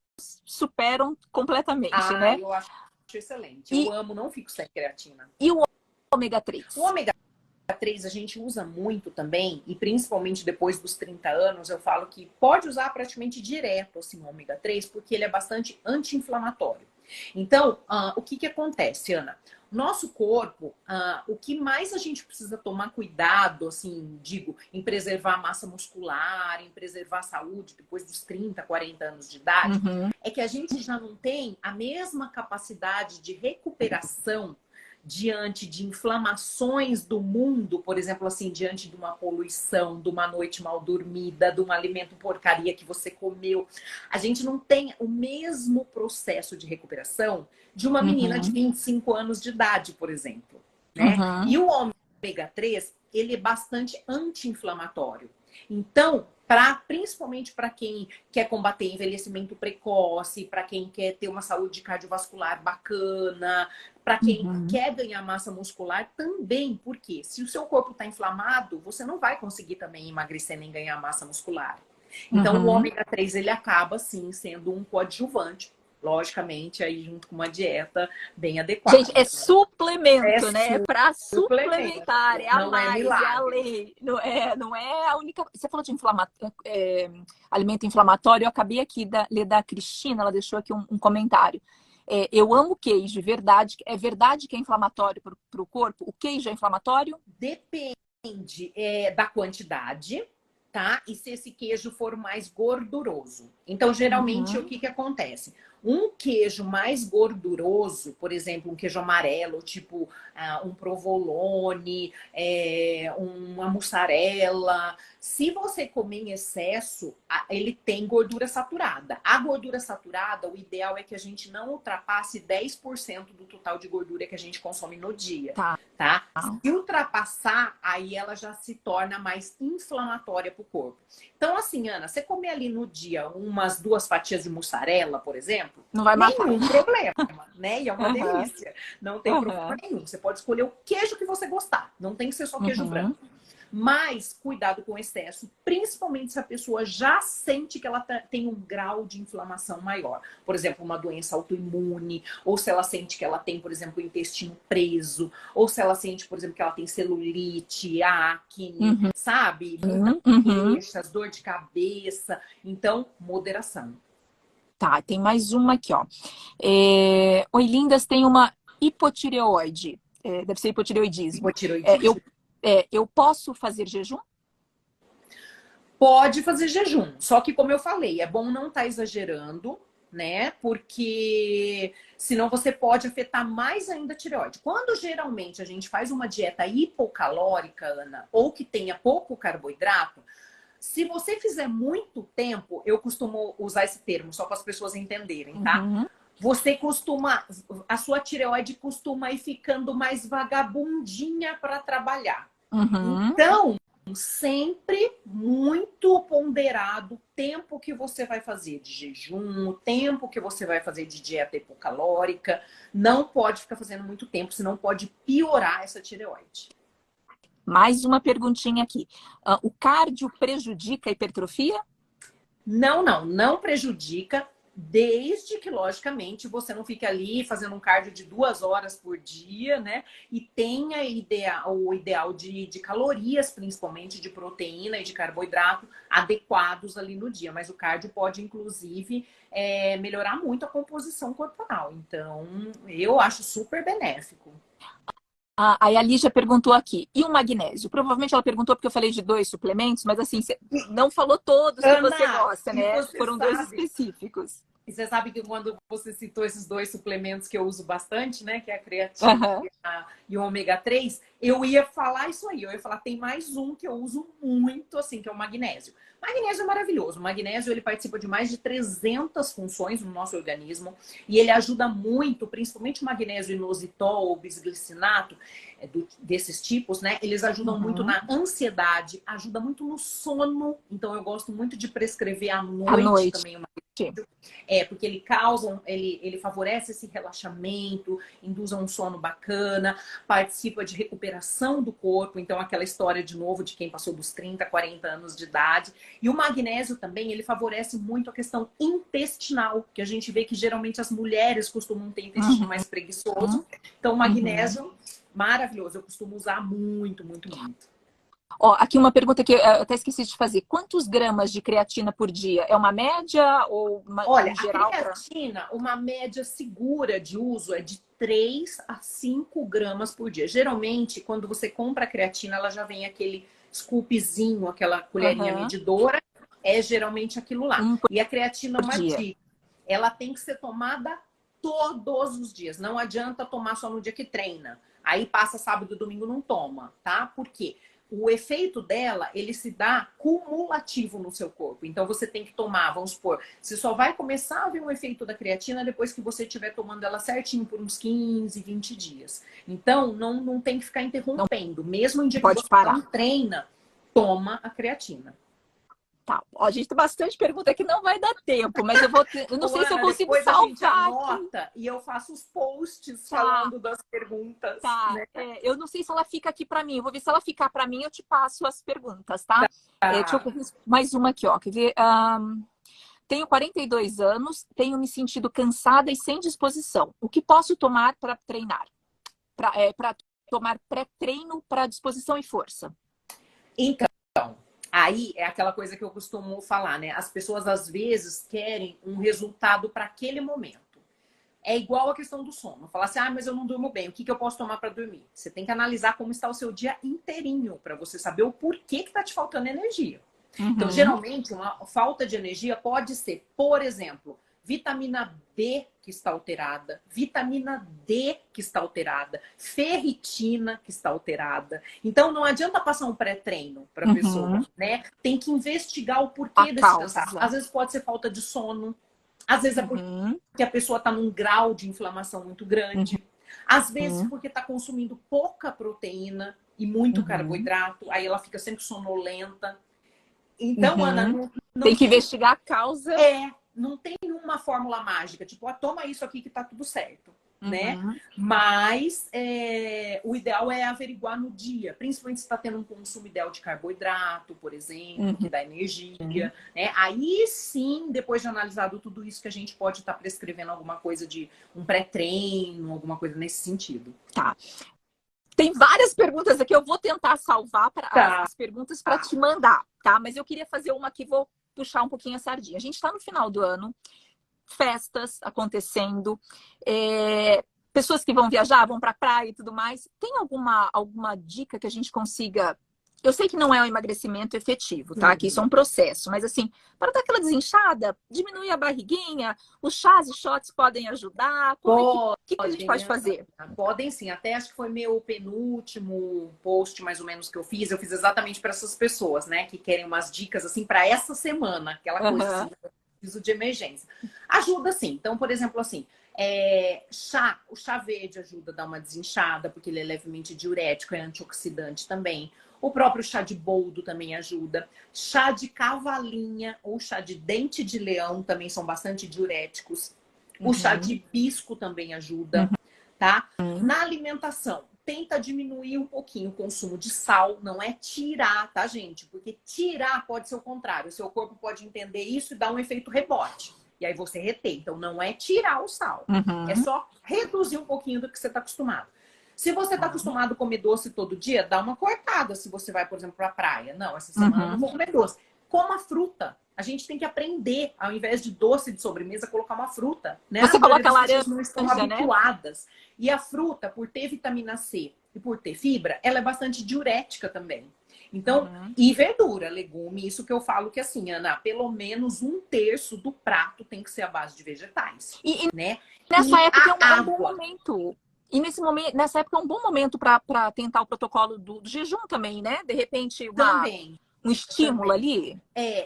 Speaker 2: superam completamente, né?
Speaker 1: Eu acho excelente. Eu amo, não fico sem creatina.
Speaker 2: E o ômega 3?
Speaker 1: O ômega 3 a gente usa muito também, e principalmente depois dos 30 anos, eu falo que pode usar praticamente direto assim, o ômega 3, porque ele é bastante anti-inflamatório. Então, o que que acontece, Ana? Nosso corpo, o que mais a gente precisa tomar cuidado, assim, digo, em preservar a massa muscular, em preservar a saúde depois dos 30, 40 anos de idade, é que a gente já não tem a mesma capacidade de recuperação diante de inflamações do mundo, por exemplo, assim, diante de uma poluição, de uma noite mal dormida, de um alimento porcaria que você comeu. A gente não tem o mesmo processo de recuperação de uma menina de 25 anos de idade, por exemplo, né? E o ômega 3, ele é bastante anti-inflamatório. Então, principalmente para quem quer combater envelhecimento precoce, para quem quer ter uma saúde cardiovascular bacana, para quem quer ganhar massa muscular também, porque se o seu corpo está inflamado, você não vai conseguir também emagrecer nem ganhar massa muscular. Então, o ômega 3 ele acaba, sim, sendo um coadjuvante, logicamente, aí junto com uma dieta bem adequada.
Speaker 2: Gente, é suplemento, né? É para suplementar, é a
Speaker 1: não
Speaker 2: mais, é a lei. Não é a única... Você falou de alimento inflamatório, eu acabei aqui de ler da Cristina, ela deixou aqui um comentário. Eu amo queijo, verdade. É verdade que é inflamatório para o corpo? O queijo é inflamatório?
Speaker 1: Depende da quantidade, tá? E se esse queijo for mais gorduroso. Então, geralmente, o que que acontece? Um queijo mais gorduroso, por exemplo, um queijo amarelo, tipo um provolone, uma mussarela. Se você comer em excesso, ele tem gordura saturada. A gordura saturada, o ideal é que a gente não ultrapasse 10% do total de gordura que a gente consome no dia. Tá? Se ultrapassar, aí ela já se torna mais inflamatória para o corpo. Então, assim, Ana, você comer ali no dia umas 2 fatias de mussarela, por exemplo,
Speaker 2: não vai matar.
Speaker 1: Nenhum problema, né? E é uma delícia. Não tem problema nenhum. Você pode escolher o queijo que você gostar. Não tem que ser só queijo branco. Mas cuidado com o excesso, principalmente se a pessoa já sente que ela tem um grau de inflamação maior. Por exemplo, uma doença autoimune, ou se ela sente que ela tem, por exemplo, o intestino preso, ou se ela sente, por exemplo, que ela tem celulite, acne, sabe? Queixas, dor de cabeça. Então, moderação.
Speaker 2: Tá, tem mais uma aqui, ó. Oi, lindas, tem uma hipotireoide. Deve ser hipotireoidismo.
Speaker 1: Hipotireoidismo.
Speaker 2: Eu posso fazer jejum?
Speaker 1: Pode fazer jejum. Só que, como eu falei, é bom não estar exagerando, né? Porque senão você pode afetar mais ainda a tireoide. Quando geralmente a gente faz uma dieta hipocalórica, Ana, ou que tenha pouco carboidrato, se você fizer muito tempo, eu costumo usar esse termo só para as pessoas entenderem, tá?
Speaker 2: Uhum.
Speaker 1: Você costuma, a sua tireoide costuma ir ficando mais vagabundinha para trabalhar.
Speaker 2: Uhum.
Speaker 1: Então, sempre muito ponderado o tempo que você vai fazer de jejum, o tempo que você vai fazer de dieta hipocalórica. Não pode ficar fazendo muito tempo, senão pode piorar essa tireoide.
Speaker 2: Mais uma perguntinha aqui. O cardio prejudica a hipertrofia?
Speaker 1: Não prejudica, desde que, logicamente, você não fique ali fazendo um cardio de 2 horas por dia, né? E tenha o ideal de calorias, principalmente de proteína e de carboidrato, adequados ali no dia. Mas o cardio pode, inclusive, melhorar muito a composição corporal. Então, eu acho super benéfico.
Speaker 2: Aí a Lígia perguntou aqui, e o magnésio? Provavelmente ela perguntou porque eu falei de 2 suplementos, mas assim, você não falou todos que você
Speaker 1: Ana,
Speaker 2: gosta,
Speaker 1: e
Speaker 2: né?
Speaker 1: você
Speaker 2: Foram 2
Speaker 1: sabe.
Speaker 2: específicos.
Speaker 1: E você sabe que quando você citou esses 2 suplementos que eu uso bastante, né? Que é a creatina
Speaker 2: Uhum.
Speaker 1: e o ômega 3, eu ia falar isso aí. Eu ia falar, tem mais um que eu uso muito, assim, que é o magnésio. Magnésio é maravilhoso. O magnésio, ele participa de mais de 300 funções no nosso organismo. E ele ajuda muito, principalmente o magnésio inositol ou bisglicinato, desses tipos, né? Eles ajudam muito
Speaker 2: Uhum.
Speaker 1: na ansiedade, ajuda muito no sono. Então, eu gosto muito de prescrever à
Speaker 2: À
Speaker 1: noite
Speaker 2: noite.
Speaker 1: também o porque ele favorece esse relaxamento, induz a um sono bacana, participa de recuperação do corpo, então aquela história de novo de quem passou dos 30, 40 anos de idade. E o magnésio também, ele favorece muito a questão intestinal, que a gente vê que geralmente as mulheres costumam ter intestino mais preguiçoso. Então o
Speaker 2: Uhum.
Speaker 1: magnésio, maravilhoso, eu costumo usar muito, muito, muito.
Speaker 2: Ó, aqui uma pergunta que eu até esqueci de fazer. Quantos gramas de creatina por dia? É uma média ou
Speaker 1: Olha,
Speaker 2: em
Speaker 1: a
Speaker 2: geral para...
Speaker 1: creatina, uma média segura de uso é de 3 a 5 gramas por dia. Geralmente, quando você compra a creatina, ela já vem aquele scoopzinho, aquela colherinha
Speaker 2: Uhum.
Speaker 1: medidora, é geralmente aquilo lá.
Speaker 2: Um
Speaker 1: E a creatina,
Speaker 2: por
Speaker 1: uma
Speaker 2: dia.
Speaker 1: dica, ela tem que ser tomada todos os dias. Não adianta tomar só no dia que treina. Aí passa sábado e domingo, não toma, tá? Por quê? O efeito dela, ele se dá cumulativo no seu corpo. Então, você tem que tomar, vamos supor, você só vai começar a ver um efeito da creatina depois que você estiver tomando ela certinho por uns 15, 20 dias. Então, não tem que ficar
Speaker 2: Não
Speaker 1: interrompendo. Mesmo em dia que
Speaker 2: pode
Speaker 1: você
Speaker 2: parar.
Speaker 1: não treina, toma a creatina.
Speaker 2: Tá. Ó, a gente tem bastante pergunta que não vai dar tempo, mas eu não
Speaker 1: Ô,
Speaker 2: sei se eu
Speaker 1: Ana,
Speaker 2: consigo
Speaker 1: depois a gente
Speaker 2: salvar aqui.
Speaker 1: anota e eu faço os posts
Speaker 2: Tá,
Speaker 1: falando das perguntas,
Speaker 2: tá.
Speaker 1: né?
Speaker 2: Eu não sei se ela fica aqui para mim. Eu vou ver se ela ficar para mim, eu te passo as perguntas, tá? Deixa eu
Speaker 1: Tá.
Speaker 2: ver mais uma aqui, ó. Quer ver? Tenho 42 anos, tenho me sentido cansada e sem disposição. O que posso tomar para treinar? Para tomar pré-treino para disposição e força.
Speaker 1: Então, aí é aquela coisa que eu costumo falar, né? As pessoas às vezes querem um resultado para aquele momento. É igual a questão do sono. Falar assim, mas eu não durmo bem, o que eu posso tomar para dormir? Você tem que analisar como está o seu dia inteirinho, para você saber o porquê que está te faltando energia. Então,
Speaker 2: Uhum.
Speaker 1: geralmente, uma falta de energia pode ser, por exemplo, vitamina B que está alterada, vitamina D que está alterada, ferritina que está alterada. Então, não adianta passar um pré-treino para a pessoa,
Speaker 2: Uhum.
Speaker 1: né? Tem que investigar o
Speaker 2: A
Speaker 1: porquê desse cansaço.
Speaker 2: causa.
Speaker 1: Às vezes pode ser falta de sono, às vezes é porque
Speaker 2: Uhum.
Speaker 1: a pessoa está num grau de inflamação muito grande, às vezes porque está consumindo pouca proteína e muito
Speaker 2: Uhum.
Speaker 1: carboidrato, aí ela fica sempre sonolenta. Então, Ana,
Speaker 2: Uhum.
Speaker 1: não
Speaker 2: Tem que
Speaker 1: tem
Speaker 2: investigar a causa.
Speaker 1: não tem uma fórmula mágica, tipo, toma isso aqui que tá tudo certo, né?
Speaker 2: Uhum.
Speaker 1: Mas o ideal é averiguar no dia, principalmente se está tendo um consumo ideal de carboidrato, por exemplo, que
Speaker 2: Uhum.
Speaker 1: dá energia, né? Aí sim, depois de analisado tudo isso, que a gente pode estar prescrevendo alguma coisa de um pré-treino, alguma coisa nesse sentido.
Speaker 2: Tá. Tem várias perguntas aqui, eu vou tentar salvar
Speaker 1: Tá.
Speaker 2: as perguntas para te mandar, tá? Mas eu queria fazer uma aqui, vou puxar um pouquinho a sardinha. A gente está no final do ano, festas acontecendo, pessoas que vão viajar, vão para a praia e tudo mais. Tem alguma dica que a gente consiga Eu sei que não é um emagrecimento efetivo, tá? Que isso é um processo. Mas assim, para dar aquela desinchada, diminuir a barriguinha, os chás e shots podem ajudar. O que a gente pode fazer?
Speaker 1: Podem sim. Até acho que foi meu penúltimo post, mais ou menos, que eu fiz. Eu fiz exatamente para essas pessoas, né? Que querem umas dicas, assim, para essa semana. Aquela coisa assim, preciso de emergência. Ajuda sim. Então, por exemplo, assim, o chá verde ajuda a dar uma desinchada, porque ele é levemente diurético, é antioxidante também. O próprio chá de boldo também ajuda. Chá de cavalinha ou chá de dente de leão também são bastante diuréticos. O chá de hibisco também ajuda, tá? Na alimentação, tenta diminuir um pouquinho o consumo de sal, não é tirar, tá, gente? Porque tirar pode ser o contrário. O seu corpo pode entender isso e dar um efeito rebote. E aí você retém. Então, não é tirar o sal. É só reduzir um pouquinho do que você está acostumado. Se você está acostumado a comer doce todo dia, dá uma cortada se você vai, por exemplo, para a praia. Não, essa semana eu não vou comer doce. Coma fruta. A gente tem que aprender, ao invés de doce de sobremesa, colocar uma fruta. Né?
Speaker 2: Você coloca laranja,
Speaker 1: as pessoas não estão habituadas. E a fruta, por ter vitamina C e por ter fibra, ela é bastante diurética também. Então, e verdura, legume, isso que eu falo que assim, Ana, pelo menos 1/3 do prato tem que ser à base de vegetais. Né?
Speaker 2: Nessa época é um bom momento. E nessa época é um bom momento para tentar o protocolo do jejum também, né? De repente, um estímulo ali.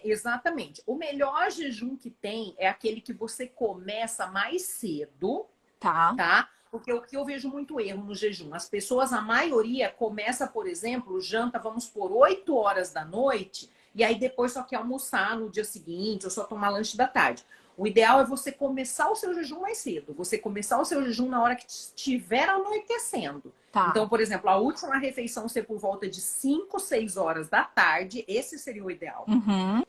Speaker 1: Exatamente. O melhor jejum que tem é aquele que você começa mais cedo, tá? Porque o que eu vejo muito erro no jejum, as pessoas, a maioria, começa, por exemplo, janta, vamos por 8 horas da noite, e aí depois só quer almoçar no dia seguinte, ou só tomar lanche da tarde. O ideal é você começar o seu jejum mais cedo. Você começar o seu jejum na hora que estiver anoitecendo. Então, por exemplo, a última refeição ser por volta de 5, 6 horas da tarde. Esse seria o ideal.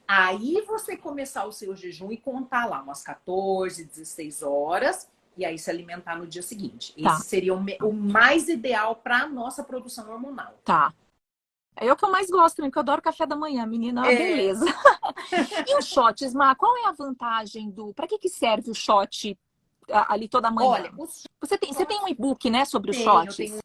Speaker 1: Aí você começar o seu jejum e contar lá umas 14, 16 horas. E aí se alimentar no dia seguinte. Esse seria o mais ideal para a nossa produção hormonal.
Speaker 2: É o que eu mais gosto também, porque eu adoro café da manhã, menina, beleza. E os shots, Má, qual é a vantagem Para que serve o shot ali toda manhã? Olha, você tem um e-book, né, sobre os shots?
Speaker 1: Eu tenho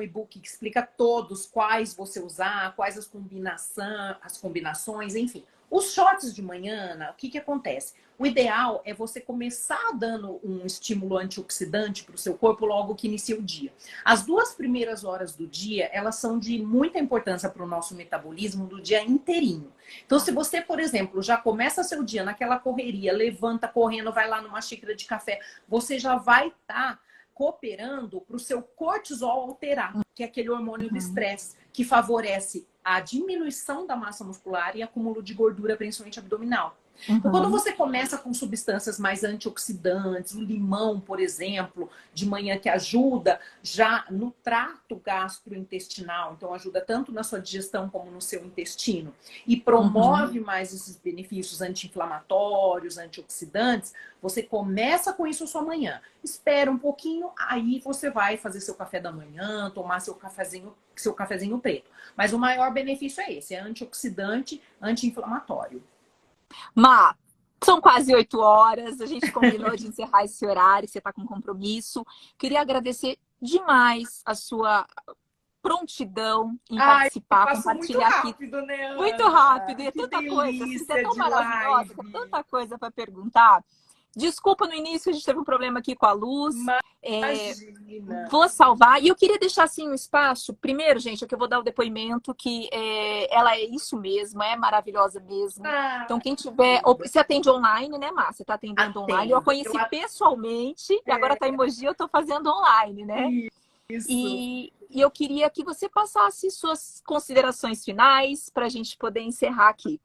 Speaker 1: um e-book que explica todos quais você usar, quais as combinações, enfim. Os shots de manhã, Ana, o que acontece? O ideal é você começar dando um estímulo antioxidante para o seu corpo logo que inicia o dia. As 2 primeiras horas do dia, elas são de muita importância para o nosso metabolismo do dia inteirinho. Então, se você, por exemplo, já começa seu dia naquela correria, levanta correndo, vai lá numa xícara de café, você já vai estar cooperando para o seu cortisol alterar, que é aquele hormônio do estresse, que favorece a diminuição da massa muscular e acúmulo de gordura, principalmente abdominal. Então, quando você começa com substâncias mais antioxidantes, o limão, por exemplo, de manhã, que ajuda já no trato gastrointestinal, então ajuda tanto na sua digestão como no seu intestino, e promove mais esses benefícios anti-inflamatórios, antioxidantes, você começa com isso a sua manhã. Espera um pouquinho, aí você vai fazer seu café da manhã, tomar seu cafezinho preto. Mas o maior benefício é esse, é antioxidante, anti-inflamatório.
Speaker 2: Má, são quase 8 horas, a gente combinou de encerrar esse horário, você está com compromisso. Queria agradecer demais a sua prontidão em participar, compartilhar
Speaker 1: muito rápido,
Speaker 2: aqui.
Speaker 1: Né, Ana?
Speaker 2: Muito rápido, e é tanta coisa, assim, você é tão maravilhosa, com tanta coisa para perguntar. Desculpa no início, a gente teve um problema aqui com a luz. Vou salvar. E eu queria deixar assim um espaço. Primeiro, gente, é que eu vou dar o depoimento que ela é isso mesmo, é maravilhosa mesmo. Então, quem tiver. Você atende online, né, Má? Você está atendendo online. Eu a conheci pessoalmente e agora está em Mogi, eu estou fazendo online, né?
Speaker 1: Isso.
Speaker 2: E eu queria que você passasse suas considerações finais para a gente poder encerrar aqui.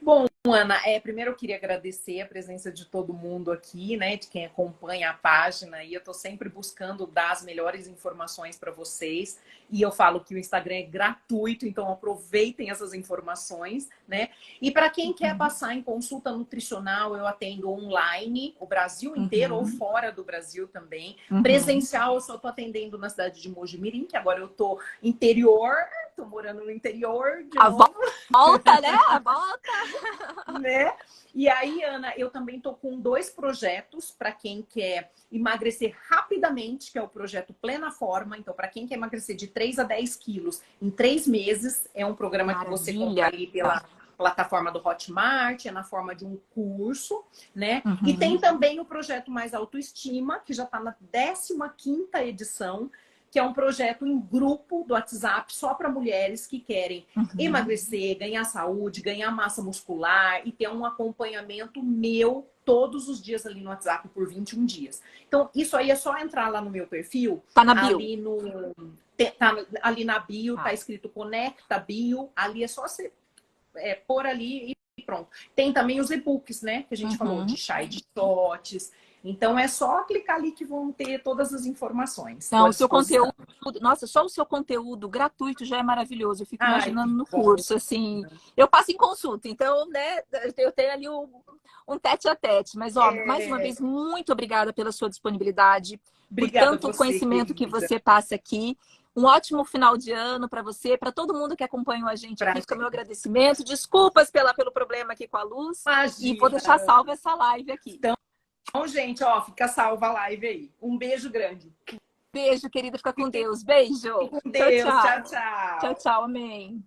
Speaker 1: Bom, Ana, primeiro eu queria agradecer a presença de todo mundo aqui, né? De quem acompanha a página. E eu tô sempre buscando dar as melhores informações para vocês. E eu falo que o Instagram é gratuito, então aproveitem essas informações, né? E para quem quer passar em consulta nutricional, eu atendo online, o Brasil inteiro ou fora do Brasil também. Presencial, eu só tô atendendo na cidade de Mogi Mirim, que agora eu tô interior. Tô morando no interior de
Speaker 2: A
Speaker 1: novo.
Speaker 2: volta, né? A volta.
Speaker 1: Né? E aí, Ana, eu também tô com 2 projetos para quem quer emagrecer rapidamente, que é o projeto Plena Forma. Então, para quem quer emagrecer de 3 a 10 quilos em 3 meses, é um programa que você compra ali pela plataforma do Hotmart, é na forma de um curso, né? E tem também o projeto Mais Autoestima, que já está na 15ª edição, que é um projeto em grupo do WhatsApp só para mulheres que querem emagrecer, ganhar saúde, ganhar massa muscular e ter um acompanhamento meu todos os dias ali no WhatsApp por 21 dias. Então, isso aí é só entrar lá no meu perfil.
Speaker 2: Tá na bio.
Speaker 1: Tá ali na bio, tá escrito Conecta Bio. Ali é só você pôr ali e pronto. Tem também os e-books, né? Que a gente falou, de chá e de shots. Então, é só clicar ali que vão ter todas as informações.
Speaker 2: Não, o seu conteúdo, nossa, só o seu conteúdo gratuito já é maravilhoso. Eu fico imaginando no curso, assim. Eu passo em consulta, então, né, eu tenho ali um tete a tete. Mas, ó, mais uma vez, muito obrigada pela sua disponibilidade,
Speaker 1: Obrigada
Speaker 2: por tanto conhecimento que você passa aqui. Um ótimo final de ano para você, para todo mundo que acompanhou a gente aqui. Fica meu agradecimento. Desculpas pelo problema aqui com a luz.
Speaker 1: Imagina.
Speaker 2: E vou deixar salva essa live aqui.
Speaker 1: Então, gente, ó, fica salva a live aí. Um beijo grande.
Speaker 2: Beijo, querida. Fica com Deus. Beijo.
Speaker 1: Com Deus. Tchau, tchau.
Speaker 2: Tchau, tchau. Amém.